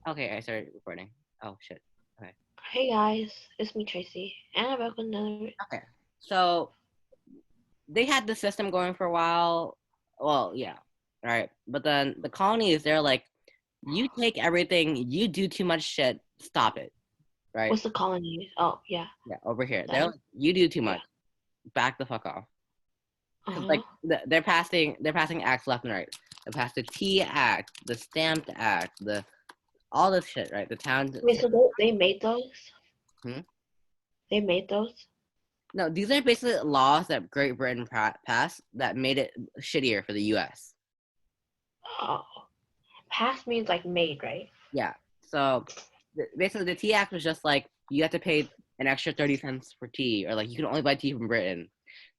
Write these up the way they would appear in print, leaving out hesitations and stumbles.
Okay, I started recording. Oh shit. Okay. Hey guys, it's me Tracy, and I'm back with another. Okay. So they had the system going for a while. Well, yeah. Right. But then the colonies, they're like, you take everything, you do too much shit, stop it. Right? What's the colony? Oh yeah, Yeah, over here. that They're one. like, you do too Yeah. much. Back the fuck off. Uh Because huh. like they're passing acts left and right. They passed the T Act, the Stamped Act, the all this shit, right? The town. Wait, so they made those? Hmm? They made those? No, these are basically laws that Great Britain passed that made it shittier for the U.S. Oh, past means like made, right? Yeah. So basically, the Tea Act was just like you have to pay an extra 30 cents for tea, or like you can only buy tea from Britain.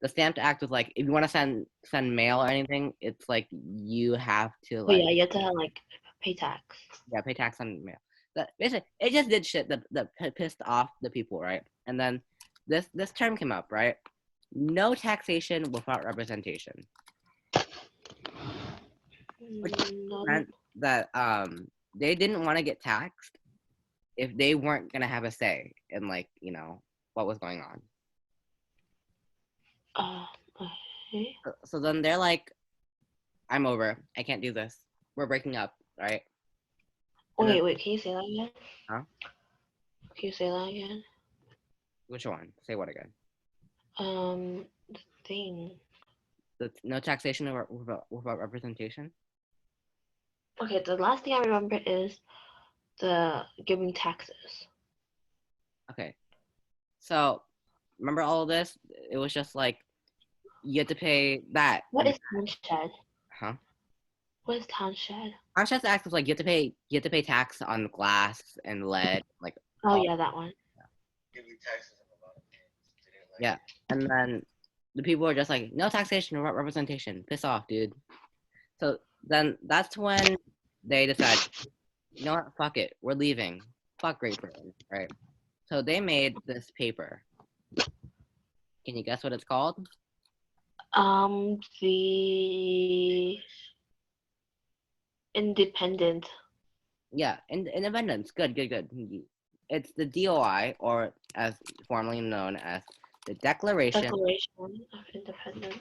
The Stamped Act was like if you want to send mail or anything, it's like you have to Oh like yeah, you have to like pay tax. yeah pay tax on mail. That basically it just did shit that pissed off the people, right? And then this term came up, right? No taxation without representation, which No. meant that they didn't want to get taxed if they weren't gonna have a say in like what was going on. Uh. Okay. So then they're like, I'm over. I can't do this. We're breaking up, right? And then Wait. Can you say that again? huh? Can you say that again? Which one? Say what again? The thing. The no taxation without representation. Okay, the last thing I remember is the giving taxes. Okay. So remember all of this? It was just like you had to pay that What and is townshed? huh? What is townshed? Conscious Act was like you have to pay tax on glass and lead, like Oh all yeah, that one. yeah. And then the people were just like, no taxation without representation. Piss off, dude. So then that's when they decided, you know what, fuck it, we're leaving. Fuck Great Britain, right? So they made this paper. Can you guess what it's called? The independent Yeah, independence. Good, good, good. It's the DOI, or as formerly known as the Declaration. Declaration of Independence.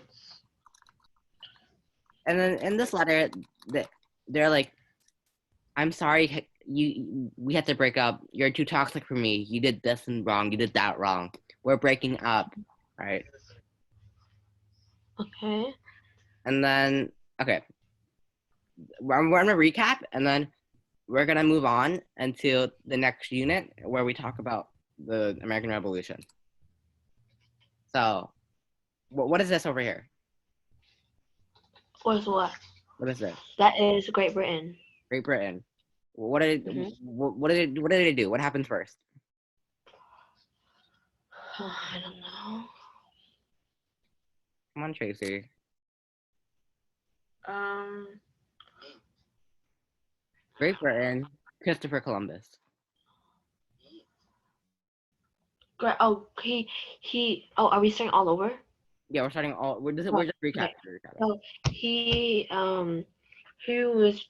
And then in this letter, they're like, I'm sorry, we had to break up. You're too toxic for me. You did this and wrong. You did that wrong. We're breaking up, right? Okay. And then okay, we're gonna recap, and then we're gonna move on into the next unit where we talk about the American Revolution. So, what is this over here? What is what? What is this? That is Great Britain. Great Britain. What did Hmm. what did it do? What happened first? I don't know. Come on, Tracy. Um. Great Britain. Christopher Columbus. Great. Oh, he. Oh, are we starting all over? Yeah, we're starting all. Oh, We're just recapping. okay. We're recapping. So he was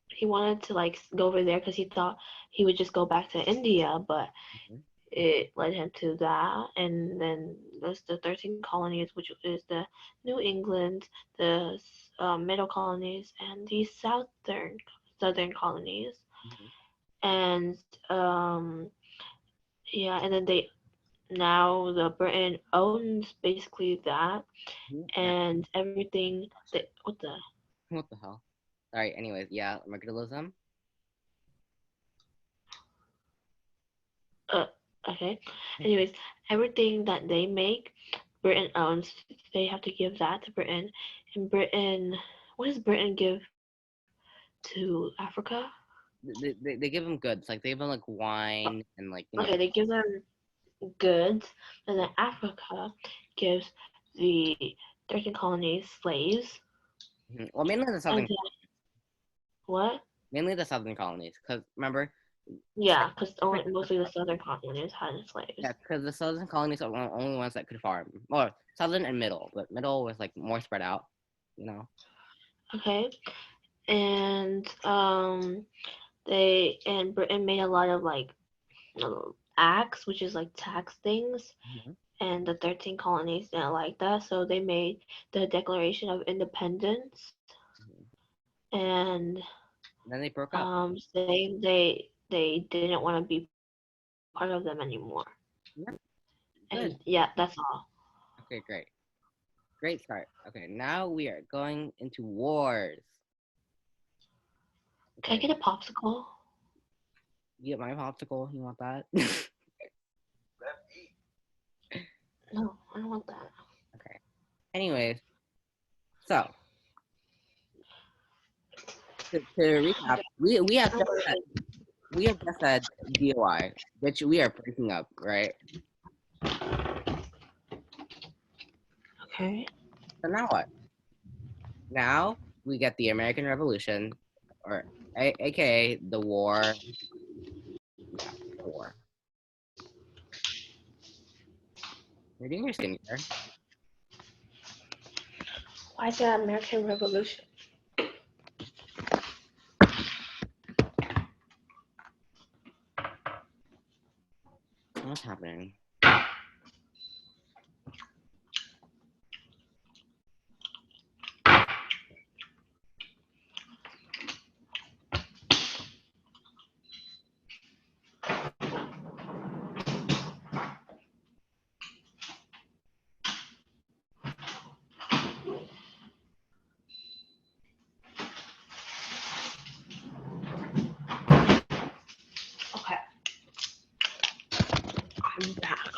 he wanted to like go over there because he thought he would just go back to India, but Mhm. it led him to that. And then there's the 13 colonies, which is the New England, the middle colonies, and the southern colonies. Mhm. And yeah, and then they now the Britain owns basically that Mhm. Yeah. and everything that what the What the hell? Sorry. Anyways, yeah, mercantilism. uh okay. Anyways, everything that they make, Britain owns. They have to give that to Britain, and Britain. What does Britain give to Africa? They give them goods, like they give them like wine and like Okay, they give them goods, and then Africa gives the 13 colonies slaves, well, mainly the and southern, then what? mainly the southern colonies, because remember, Yeah, because only mostly the southern colonies had yeah, slaves. because the southern colonies are the only ones that could farm. Well, southern and middle, but middle was like more spread out. Okay, and Britain made a lot of like acts, which is like tax things, Mhm. and the 13 colonies didn't like that, so they made the Declaration of Independence, Mhm. and Then they broke up. saying they didn't want to be part of them anymore. Yeah, And good. yeah, that's all. Okay, great. Great start. Okay, now we are going into wars. Can I Okay, get a popsicle? you get my popsicle? You want that? No, I don't want that. Okay. Anyways, so to recap, we have just said DOI, which we are breaking up, right? Okay. So now what? Now we get the American Revolution, or AKA the war. Yeah, the war. You're doing your skincare. Why is that American Revolution? What's happening? Okay, I'm back.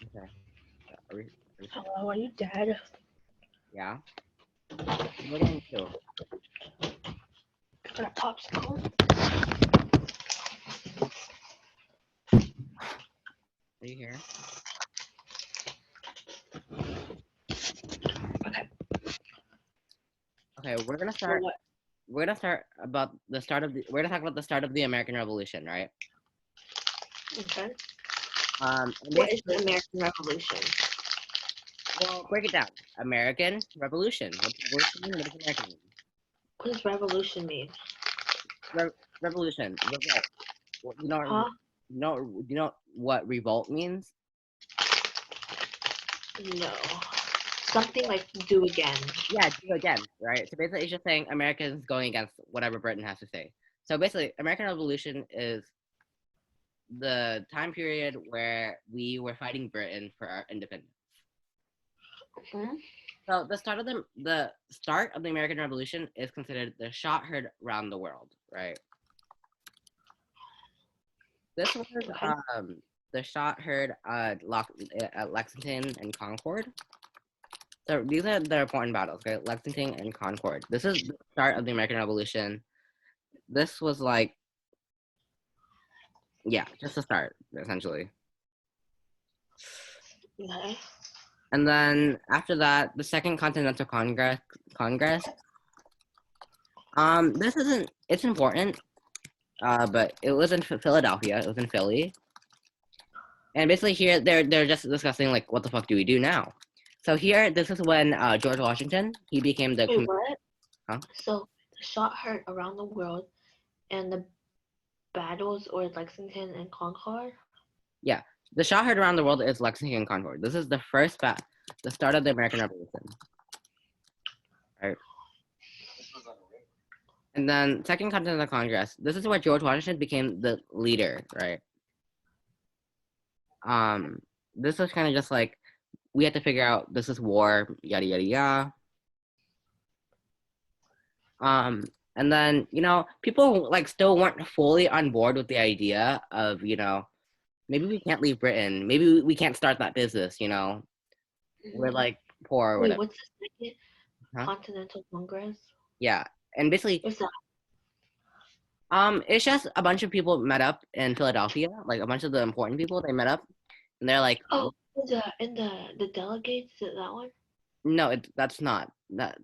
Okay. Are we set? Hello, are you dead? Yeah. What do I do? Got a popsicle? Are you here? Okay. Okay, we're gonna So start. what? We're gonna start about the start of the. We're gonna talk about the start of the American Revolution, right? Okay. And What is basically, the American Revolution? well, break it down. American Revolution. What does revolution mean? What does American mean? What does revolution mean? Revolution. Revolt. You know, Huh? you know what revolt means? No. Something like do again. Yeah, do again, right? So basically, it's just saying America is going against whatever Britain has to say. So basically, American Revolution is the time period where we were fighting Britain for our independence. Hmm? So the start of the American Revolution is considered the shot heard around the world, right? This was Okay. the shot heard at Lexington and Concord. So these are the important battles, okay? Lexington and Concord. This is the start of the American Revolution. This was like, yeah, just the start, essentially. Okay. And then after that, the Second Continental Congress. This isn't. It's important. But it was in Philadelphia. It was in Philly. And basically here they're just discussing like what the fuck do we do now? So here this is when George Washington he became the Wait, what? huh? So the shot heard around the world and the battles or Lexington and Concord? Yeah, the shot heard around the world is Lexington and Concord. This is the the start of the American Revolution, right? And then Second Continental Congress. This is where George Washington became the leader, right? Um, this was kind of just like we had to figure out this is war, yada yada yada. Um, and then people like still weren't fully on board with the idea of maybe we can't leave Britain, maybe we can't start that business. We're Mhm. like poor or Wait, whatever. what's the second Huh? Continental Congress? Yeah, and basically, What's that? it's just a bunch of people met up in Philadelphia, like a bunch of the important people. They met up, and they're like, Oh, in the delegates, is it that one? no, that's not that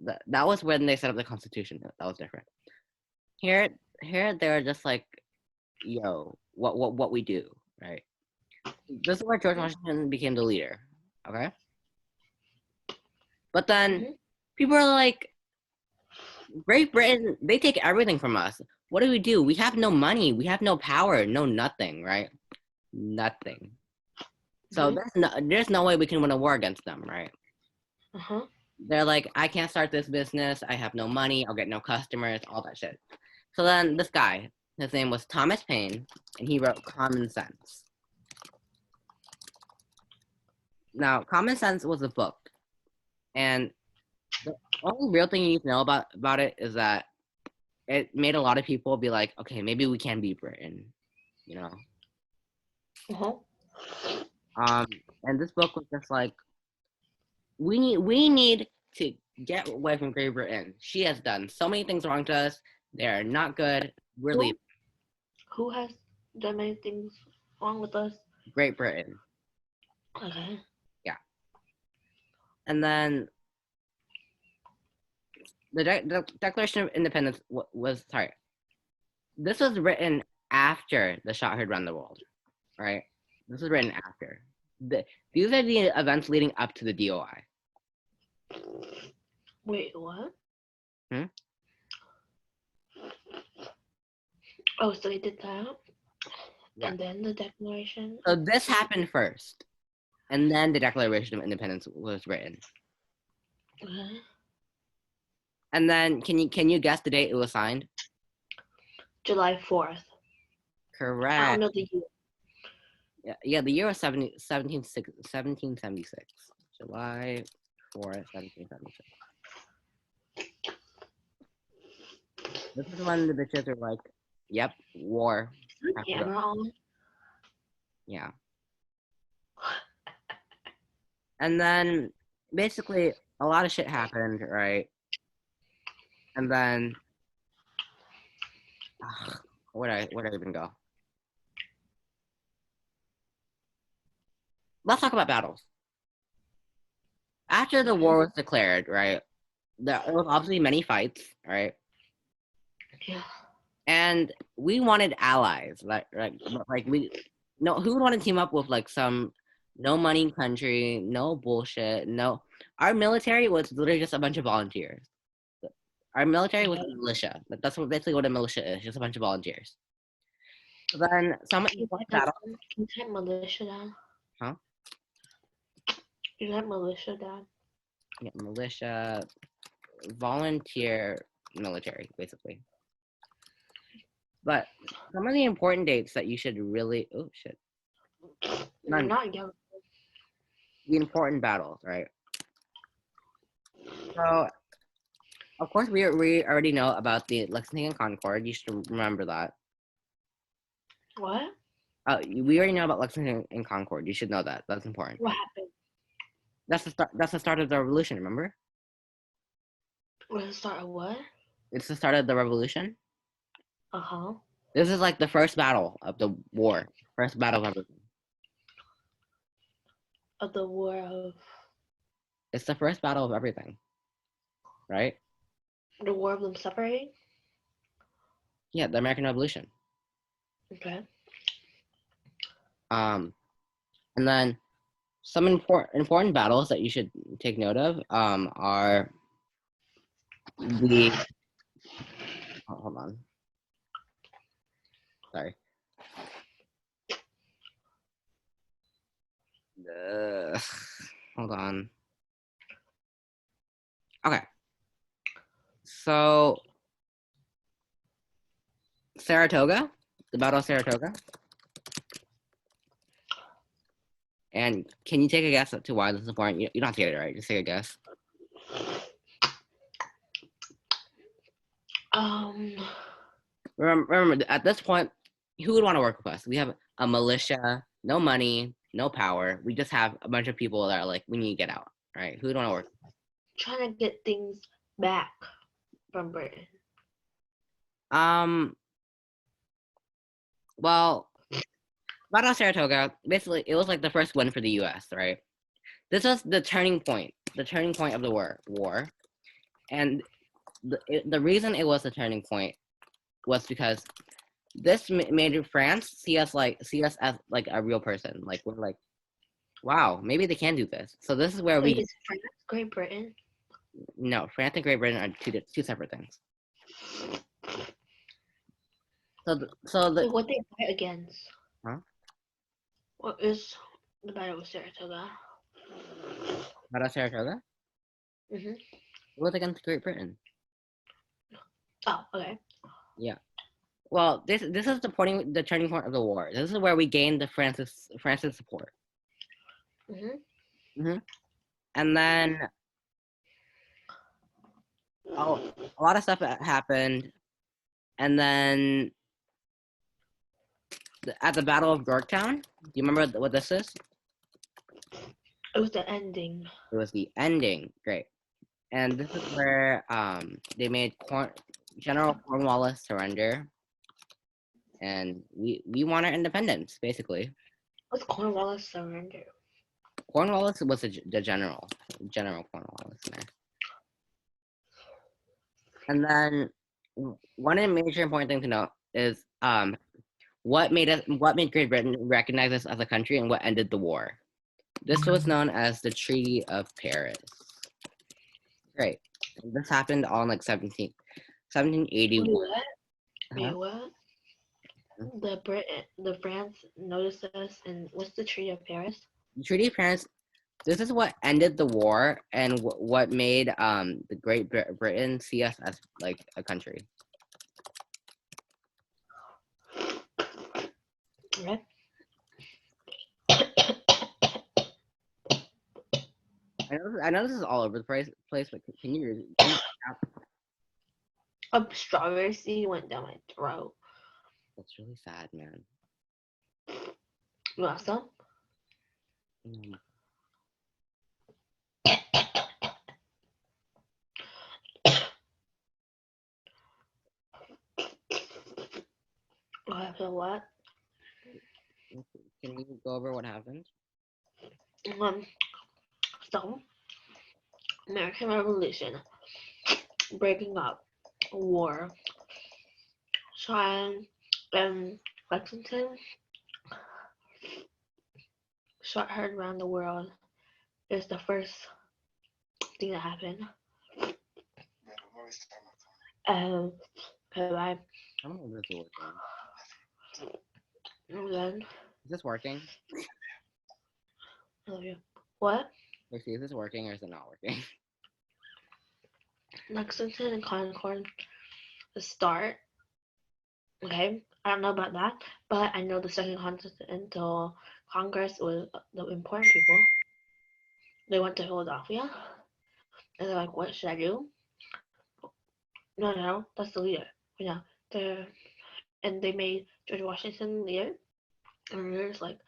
was when they set up the Constitution. That was different. Here, they're just like, yo, what we do? right? This is where George Washington became the leader, okay? But then people are like, Great Britain, they take everything from us. What do? We have no money, we have no power, no nothing, right? Nothing. So there's no way we can win a war against them, right? They're like, I can't start this business, I have no money, I'll get no customers, all that shit. So then this guy, his name was Thomas Paine, and he wrote Common Sense. Now, Common Sense was a book, and the only real thing you need to know about it is that it made a lot of people be like, okay, maybe we can beat Britain, you know? And this book was just like, we need to get away from Great Britain. She has done so many things wrong to us. They are not good. We're leaving. Who has done many things wrong with us? Great Britain. Okay. Yeah. And then the Declaration of Independence was sorry. This was written after the shot heard run the world, right? This was written after. These are the events leading up to the DOI. Wait, what? Oh, so they did that? Yeah. And then the Declaration? So this happened first, and then the Declaration of Independence was written. Okay. And then, can you guess the date it was signed? July 4th. Correct. I don't know the year. Yeah, the year was 1776. July 4th, 1776. This is when the bitches are like, yep, war. Yeah. And then, basically, a lot of shit happened, right? And then, where'd I even go? Let's talk about battles. After the war was declared, right? There was obviously many fights, right? Yeah. And we wanted allies, who would want to team up with like some no money country, no bullshit, no. Our military was literally just a bunch of volunteers. Our military was a militia. That's basically what a militia is, just a bunch of volunteers. So then you type militia down? Huh? You type militia down? Yeah, militia, volunteer, military, basically. But some of the important dates that you should really, oh shit. Not young. The important battles, right? So, of course, we already know about the Lexington and Concord. You should remember that. What? We already know about Lexington and Concord. You should know that. That's important. What happened? That's the start of the revolution. Remember? The start of what? It's the start of the revolution. Uh-huh. This is like the first battle of the war. First battle of everything. Of the war of... It's the first battle of everything. Right? The war of them separating? Yeah, the American Revolution. Okay. And then some important battles that you should take note of are the... Oh, hold on. Sorry. Hold on. Okay. So, Saratoga, the Battle of Saratoga. And can you take a guess as to why this is important? You don't have to get it right. Just take a guess. Remember, at this point, who would want to work with us? We have a militia, no money, no power. We just have a bunch of people that are like, we need to get out, right? Who would want to work? Trying to get things back from Britain. Well, Battle of Saratoga, basically, it was like the first win for the U.S., right? This was the turning point of the war. And the reason it was the turning point was because this made France see us as like a real person. Like we're like, wow, maybe they can do this. So this is where Wait, we is France Great Britain? no, France and Great Britain are two separate things. So the So what they fight against? huh? What is the Battle of Saratoga? Battle of Saratoga Mm-hmm. it was against Great Britain. Oh, okay. Yeah. Well, this is the turning point of the war. This is where we gained the France's support. Mm-hmm. And then a lot of stuff happened. And then at the Battle of Yorktown, do you remember what this is? It was the ending. It was the ending. Great. And this is where they made General Cornwallis surrender, and we won our independence basically. What's Cornwallis surrender? Cornwallis was the General Cornwallis. And then one major important thing to note is what made Great Britain recognize us as a country and what ended the war. This was known as the Treaty of Paris. Great. This happened on like 1781. Wait, what? Uh-huh. Wait, what? The France noticed us, and what's the Treaty of Paris? The Treaty of Paris. This is what ended the war and what made the Great Britain see us as like a country. Okay. I know this is all over the place, but can you A strawberry seed went down my throat. That's really sad, man. You want some? Mm. Okay, so what? Can you go over what happened? So American Revolution, breaking up, war, trying, and Lexington, shot heard around the world is the first thing that happened. Okay, bye. I don't know if this is working. And then, Is this working? I love you. What? Let's see, is this working or is it not working? Lexington and Concord, the start. Okay, I don't know about that, but I know the Second Continental Congress was the important people. They went to Philadelphia, and they're like, "What should I do?" No, that's the leader. You know, and they made George Washington leader, and they're just like,